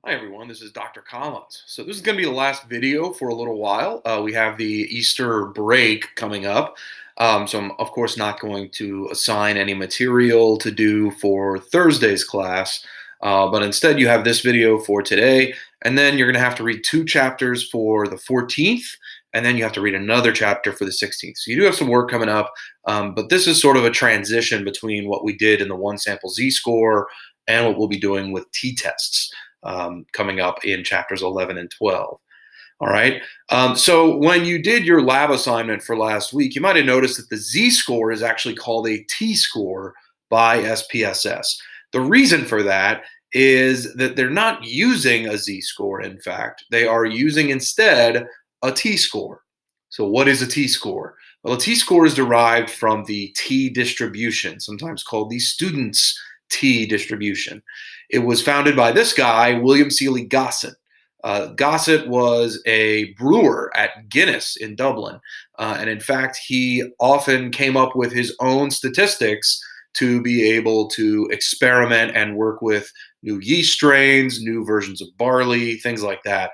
Hi everyone, this is Dr. Collins. So this is going to be the last video for a little while. We have the Easter break coming up. So I'm of course not going to assign any material to do for Thursday's class, but instead you have this video for today, and then you're going to have to read two chapters for the 14th, and then you have to read another chapter for the 16th. So you do have some work coming up, but this is sort of a transition between what we did in the one sample z-score and what we'll be doing with t-tests coming up in chapters 11 and 12. All right. So when you did your lab assignment for last week, you might have noticed that the z-score is actually called a t-score by SPSS. The reason for that is that they're not using a z-score, in fact. They are using instead a t-score. So what is a t-score? Well, a t-score is derived from the t-distribution, sometimes called the student's t-distribution. It was founded by this guy, William Seeley Gossett. Gossett was a brewer at Guinness in Dublin. And in fact, he often came up with his own statistics to be able to experiment and work with new yeast strains, new versions of barley, things like that,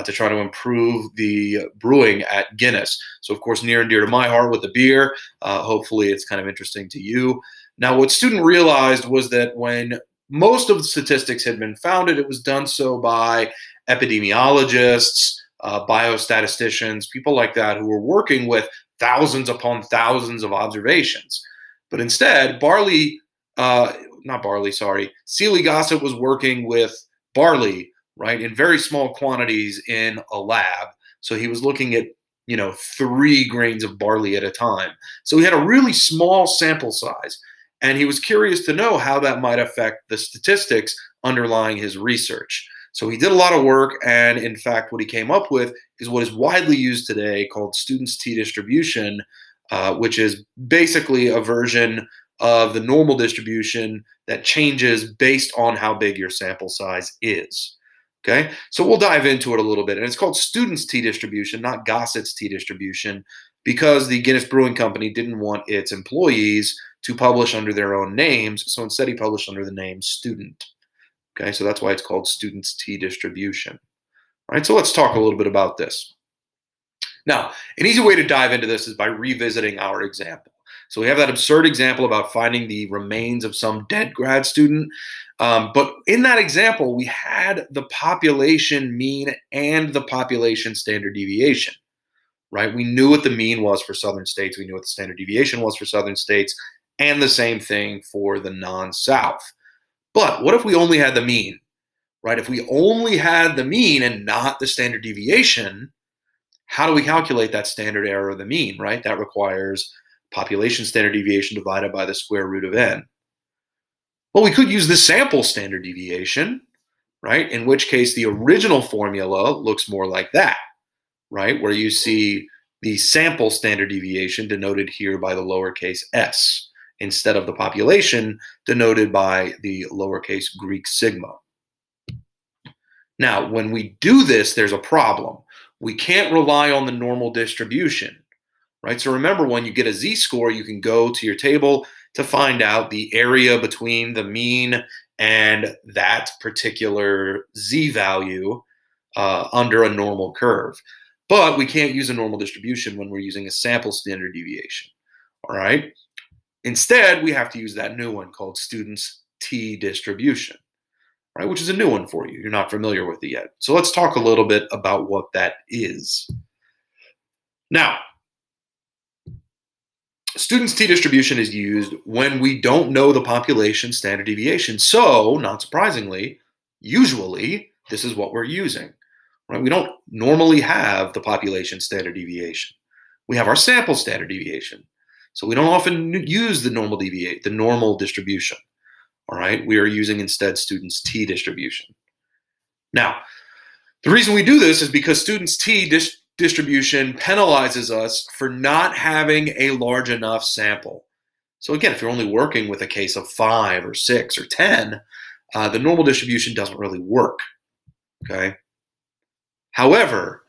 to try to improve the brewing at Guinness. So, of course, near and dear to my heart with the beer. Hopefully, it's kind of interesting to you. Now, what student realized was that when most of the statistics had been founded, it was done so by epidemiologists, biostatisticians, people like that who were working with thousands upon thousands of observations. But instead, Seeley Gossett was working with barley, right, in very small quantities in a lab. So he was looking at 3 grains of barley at a time. So he had a really small sample size. And he was curious to know how that might affect the statistics underlying his research. So he did a lot of work, and in fact, what he came up with is what is widely used today called student's t-distribution, which is basically a version of the normal distribution that changes based on how big your sample size is. Okay, so we'll dive into it a little bit. And it's called student's t-distribution, not Gossett's t-distribution, because the Guinness Brewing Company didn't want its employees to publish under their own names, so instead he published under the name student. Okay, so that's why it's called student's t-distribution. All right, so let's talk a little bit about this. Now, an easy way to dive into this is by revisiting our example. So we have that absurd example about finding the remains of some dead grad student. But in that example, we had the population mean and the population standard deviation, right? We knew what the mean was for southern states. We knew what the standard deviation was for southern states, and the same thing for the non-South. But what if we only had the mean, right? If we only had the mean and not the standard deviation, how do we calculate that standard error of the mean, right? That requires population standard deviation divided by the square root of n. Well, we could use the sample standard deviation, right? In which case the original formula looks more like that, right? Where you see the sample standard deviation denoted here by the lowercase s, instead of the population denoted by the lowercase Greek sigma. Now, when we do this, there's a problem. We can't rely on the normal distribution, right? So remember, when you get a z-score, you can go to your table to find out the area between the mean and that particular z value under a normal curve. But we can't use a normal distribution when we're using a sample standard deviation, all right? Instead, we have to use that new one called student's t-distribution, right? Which is a new one for you. You're not familiar with it yet. So let's talk a little bit about what that is. Now, student's t-distribution is used when we don't know the population standard deviation. So, not surprisingly, usually this is what we're using, right? We don't normally have the population standard deviation. We have our sample standard deviation. So we don't often use the normal distribution. All right, we are using instead student's t-distribution. Now, the reason we do this is because student's t-distribution penalizes us for not having a large enough sample. So again, if you're only working with a case of 5 or 6 or 10, the normal distribution doesn't really work. Okay. However,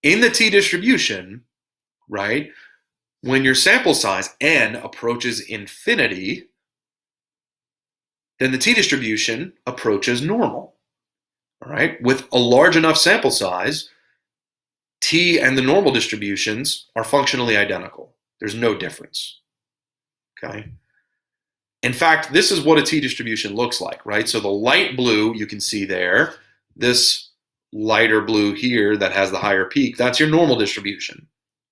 in the t-distribution, right, when your sample size n approaches infinity, then the t-distribution approaches normal. All right, with a large enough sample size, t and the normal distributions are functionally identical. There's no difference. Okay. In fact, this is what a t-distribution looks like, right? So the light blue you can see there, this lighter blue here that has the higher peak, that's your normal distribution.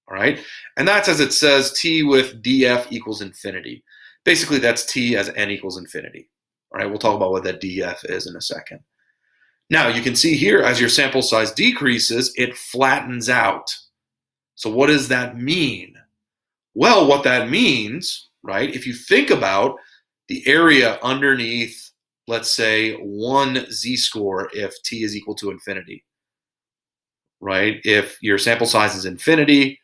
All right, and that's as it says t with df equals infinity. Basically, that's t as n equals infinity. All right, we'll talk about what that df is in a second. Now, you can see here, as your sample size decreases, it flattens out. So what does that mean? Well, what that means, right, if you think about the area underneath, let's say, 1 z-score if t is equal to infinity, right? If your sample size is infinity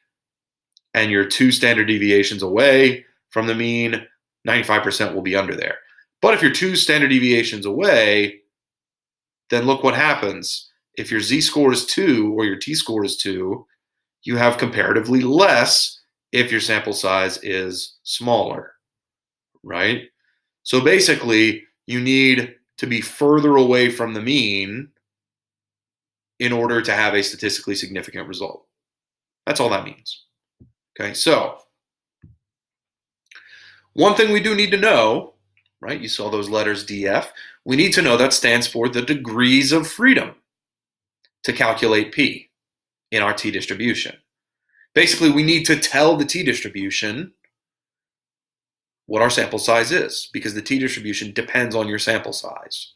and you're 2 standard deviations away from the mean, 95% will be under there. But if you're 2 standard deviations away, then look what happens. If your z-score is 2 or your t-score is 2, you have comparatively less if your sample size is smaller, right? So basically, you need to be further away from the mean in order to have a statistically significant result. That's all that means. Okay, so one thing we do need to know, right? You saw those letters DF. We need to know that stands for the degrees of freedom to calculate P in our t-distribution. Basically, we need to tell the t-distribution what our sample size is, because the t-distribution depends on your sample size.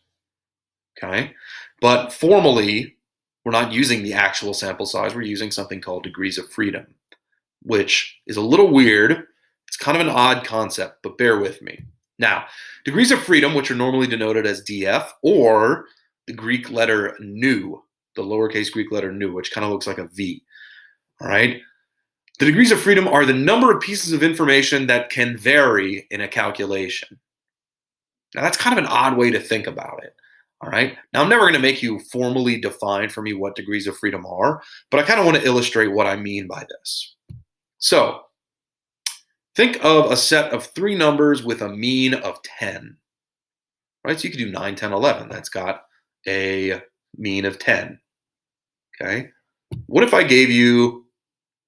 Okay, but formally, we're not using the actual sample size. We're using something called degrees of freedom, which is a little weird. It's kind of an odd concept, but bear with me. Now, degrees of freedom, which are normally denoted as df, or the Greek letter nu, the lowercase Greek letter nu, which kind of looks like a V. All right. The degrees of freedom are the number of pieces of information that can vary in a calculation. Now, that's kind of an odd way to think about it. All right. Now, I'm never going to make you formally define for me what degrees of freedom are, but I kind of want to illustrate what I mean by this. So, think of a set of 3 numbers with a mean of 10. Right? So you could do 9, 10, 11. That's got a mean of 10. Okay. What if I gave you,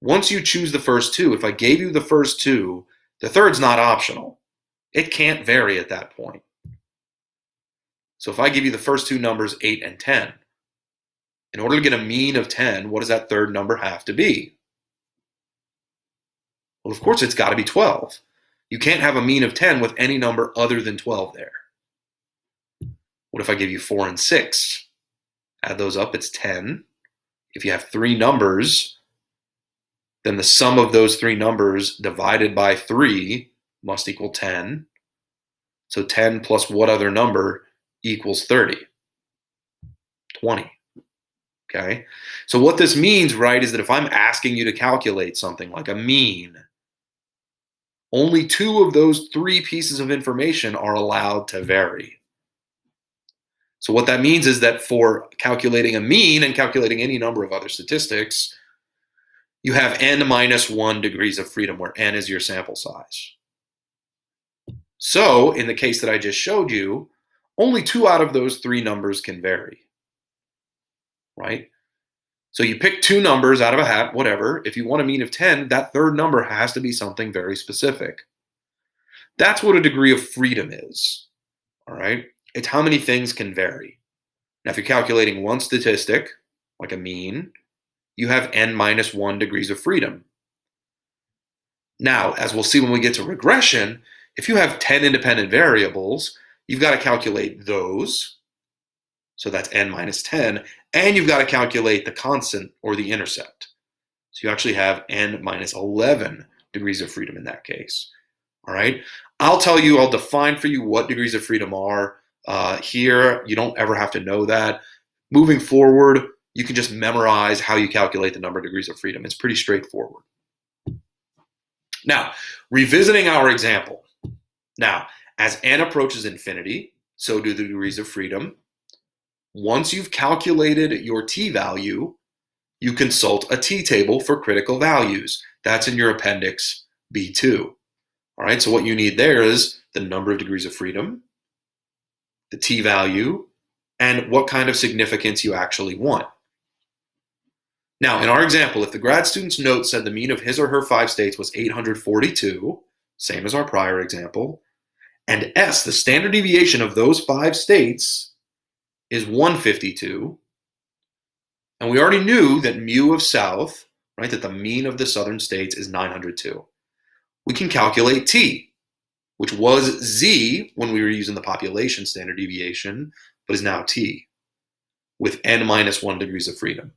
once you choose the first 2, if I gave you the first 2, the third's not optional. It can't vary at that point. So if I give you the first 2 numbers, 8 and 10, in order to get a mean of 10, what does that third number have to be? Well, of course, it's got to be 12. You can't have a mean of 10 with any number other than 12 there. What if I give you 4 and 6? Add those up, it's 10. If you have 3 numbers, then the sum of those 3 numbers divided by 3 must equal 10. So 10 plus what other number equals 30? 20. Okay? So what this means, right, is that if I'm asking you to calculate something like a mean, only 2 of those 3 pieces of information are allowed to vary. So what that means is that for calculating a mean and calculating any number of other statistics, you have n minus 1 degrees of freedom, where n is your sample size. So in the case that I just showed you, only 2 out of those 3 numbers can vary, right? So you pick 2 numbers out of a hat, whatever. If you want a mean of 10, that third number has to be something very specific. That's what a degree of freedom is, all right? It's how many things can vary. Now, if you're calculating one statistic, like a mean, you have n minus 1 degrees of freedom. Now, as we'll see when we get to regression, if you have 10 independent variables, you've got to calculate those. So that's n minus 10. And you've got to calculate the constant or the intercept. So you actually have n minus 11 degrees of freedom in that case. All right. I'll define for you what degrees of freedom are. Here, you don't ever have to know that. Moving forward, you can just memorize how you calculate the number of degrees of freedom. It's pretty straightforward. Now, revisiting our example. Now, as n approaches infinity, so do the degrees of freedom. Once you've calculated your t-value, you consult a t-table for critical values. That's in your appendix B2. All right, so what you need there is the number of degrees of freedom, the t-value, and what kind of significance you actually want. Now, in our example, if the grad student's note said the mean of his or her 5 states was 842, same as our prior example, and S, the standard deviation of those 5 states, is 152, and we already knew that mu of south, right, that the mean of the southern states is 902. We can calculate T, which was Z when we were using the population standard deviation, but is now T, with n minus 1 degrees of freedom.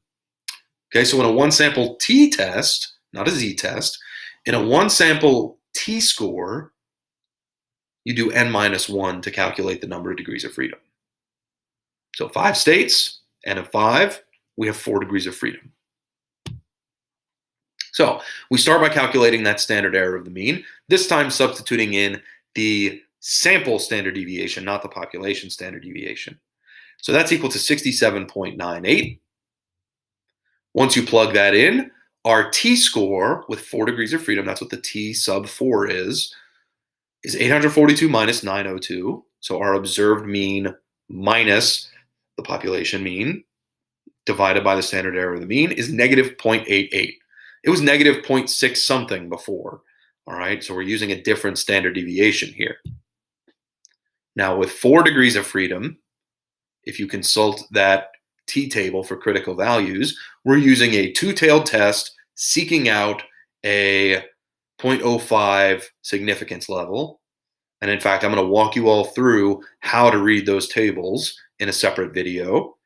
Okay, so in a one-sample t-test, not a z-test, in a one-sample t-score, you do n minus 1 to calculate the number of degrees of freedom. So 5 states, n of 5, we have 4 degrees of freedom. So we start by calculating that standard error of the mean, this time substituting in the sample standard deviation, not the population standard deviation. So that's equal to 67.98. Once you plug that in, our t-score with 4 degrees of freedom, that's what the t sub 4 is 842 minus 902. So our observed mean minus the population mean divided by the standard error of the mean is negative 0.88. It was negative 0.6 something before. All right, so we're using a different standard deviation here. Now with 4 degrees of freedom, if you consult that t-table for critical values, we're using a two-tailed test seeking out a 0.05 significance level. And in fact, I'm going to walk you all through how to read those tables in a separate video.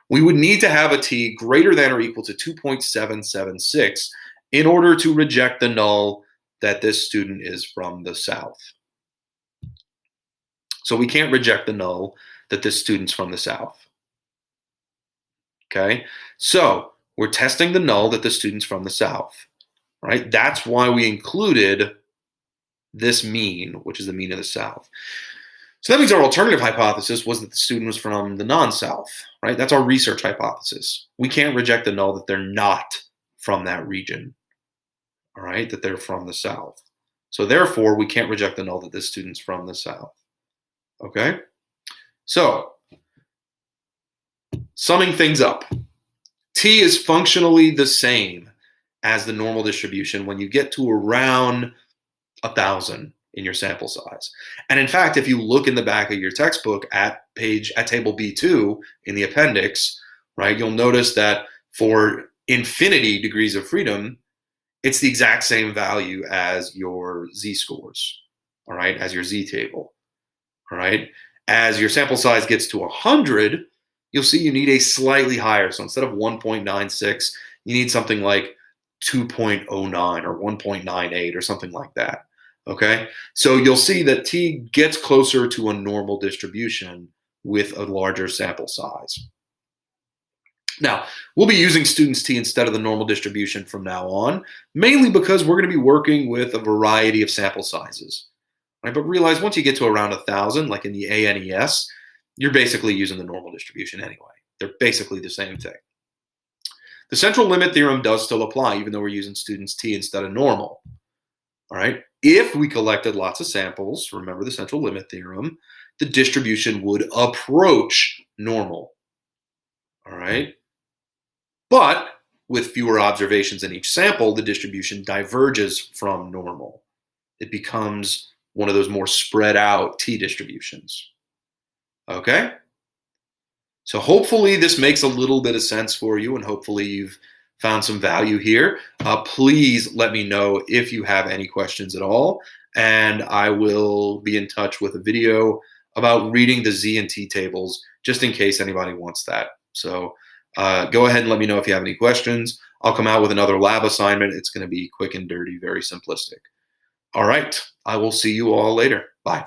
We would need to have a t greater than or equal to 2.776 in order to reject the null that this student is from the South. So we can't reject the null that this student's from the South. Okay, so we're testing the null that the student's from the South, right? That's why we included this mean, which is the mean of the South. So that means our alternative hypothesis was that the student was from the non-South, right? That's our research hypothesis. We can't reject the null that they're not from that region, all right, that they're from the South. So therefore, we can't reject the null that this student's from the South, okay? So summing things up, T is functionally the same as the normal distribution when you get to around 1,000 in your sample size. And in fact, if you look in the back of your textbook at table B2 in the appendix, right, you'll notice that for infinity degrees of freedom, it's the exact same value as your z-scores, all right, as your z-table, all right? As your sample size gets to 100, you'll see you need a slightly higher. So instead of 1.96, you need something like 2.09 or 1.98 or something like that, okay? So you'll see that T gets closer to a normal distribution with a larger sample size. Now, we'll be using students T instead of the normal distribution from now on, mainly because we're going to be working with a variety of sample sizes, right? But realize once you get to around 1,000, like in the ANES, you're basically using the normal distribution anyway. They're basically the same thing. The central limit theorem does still apply, even though we're using students T instead of normal. All right. If we collected lots of samples, remember the central limit theorem, the distribution would approach normal. All right. But with fewer observations in each sample, the distribution diverges from normal. It becomes one of those more spread out T distributions. Okay? So hopefully this makes a little bit of sense for you, and hopefully you've found some value here. Please let me know if you have any questions at all, and I will be in touch with a video about reading the Z and T tables, just in case anybody wants that. So go ahead and let me know if you have any questions. I'll come out with another lab assignment. It's going to be quick and dirty, very simplistic. All right, I will see you all later. Bye.